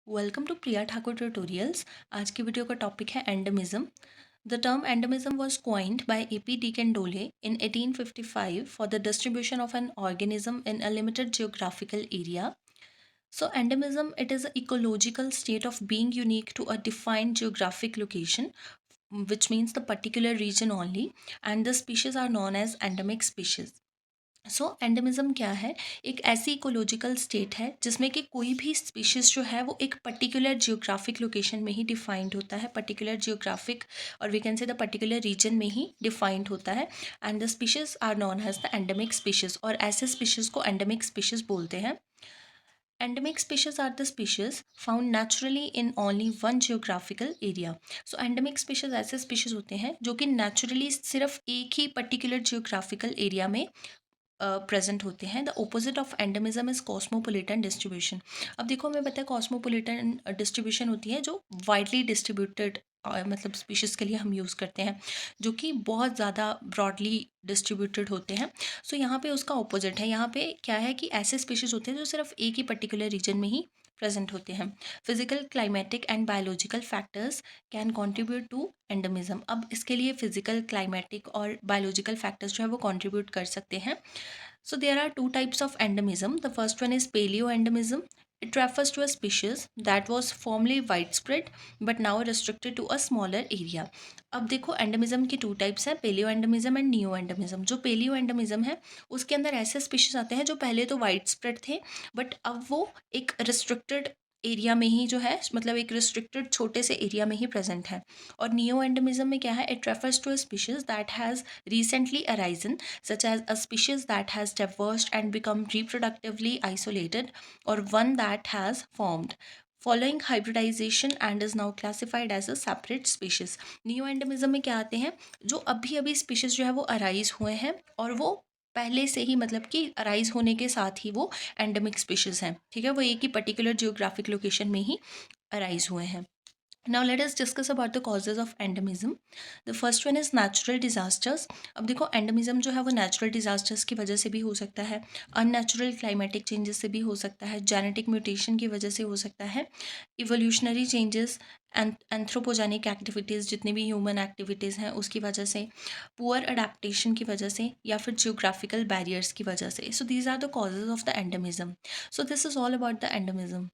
Welcome to Priya Thakur tutorials. आज की video का टॉपिक है endemism. The term endemism was coined by A.P. Deacon-Dole in 1855 for the distribution of an organism in a limited geographical area. So endemism, it is an ecological state of being unique to a defined geographic location, which means the particular region only, and the species are known as endemic species. Endemism क्या है? एक ऐसी ecological state है जिसमें कि कोई भी species जो है वो एक पर्टिकुलर जियोग्राफिक लोकेशन में ही डिफाइंड होता है, पर्टिकुलर जियोग्राफिक और we can say the particular region में ही डिफाइंड होता है। And the species are known as the endemic species, और ऐसे स्पीशीज़ को एंडेमिक स्पीशीज़ बोलते हैं। Endemic species are the species found naturally in only one geographical area. So endemic species ऐसे species होते हैं जो कि naturally सिर्फ एक ही particular geographical area में प्रेजेंट होते हैं। The opposite of endemism is cosmopolitan distribution. अब देखो, हमें पता है कॉस्मोपोलिटन डिस्ट्रीब्यूशन होती है जो वाइडली डिस्ट्रीब्यूटेड मतलब स्पीशीज़ के लिए हम यूज़ करते हैं, जो कि बहुत ज़्यादा ब्रॉडली डिस्ट्रीब्यूटेड होते हैं। सो यहाँ पे उसका ऑपोजिट है। यहाँ पे क्या है कि ऐसे स्पीशीज़ होते हैं जो सिर्फ एक ही पर्टिकुलर रीजन में ही प्रेजेंट होते हैं। Physical, climatic and biological factors can contribute to endemism. अब इसके लिए फिजिकल, क्लाइमेटिक और बायोलॉजिकल फैक्टर्स जो है वो कंट्रीब्यूट कर सकते हैं। So there are two types of endemism. The first one is paleoendemism. It refers to a species that was formerly widespread but now restricted to a smaller area. अब देखो, endemism की two types हैं, paleo endemism and neo endemism. जो paleo endemism है उसके अंदर ऐसे species आते हैं जो पहले तो वाइड स्प्रेड थे बट अब वो एक रिस्ट्रिक्टेड एरिया में ही जो है, मतलब एक रिस्ट्रिक्टेड छोटे से एरिया में ही प्रेजेंट है। और नियो एंडेमिज्म में क्या है? It refers to a species that has recently arisen, such as a species that has diverged and become reproductively isolated, or one that has formed following hybridization and is now classified as a separate species. Neo endemism में क्या आते हैं? जो अभी अभी species जो है वो अराइज हुए हैं और वो पहले से ही, मतलब कि अराइज होने के साथ ही वो एंडेमिक स्पीशीज हैं। ठीक है, वो एक ही पर्टिकुलर जियोग्राफिक लोकेशन में ही अराइज हुए हैं। Now let us discuss about the causes of endemism. The first one is natural disasters. अब देखो, एंडेमिज्म जो है वो नेचुरल डिजास्टर्स की वजह से भी हो सकता है, अननेचुरल क्लाइमेटिक चेंजेस से भी हो सकता है, जेनेटिक म्यूटेशन की वजह से हो सकता है, इवोल्यूशनरी चेंजेस, एंथ्रोपोजेनिक एक्टिविटीज़, जितनी भी ह्यूमन एक्टिविटीज़ हैं उसकी वजह से, पुअर अडेप्टेशन की वजह से, या फिर जियोग्राफिकल बैरियर्स की वजह से। So these are the causes of the endemism. So this is all about the endemism.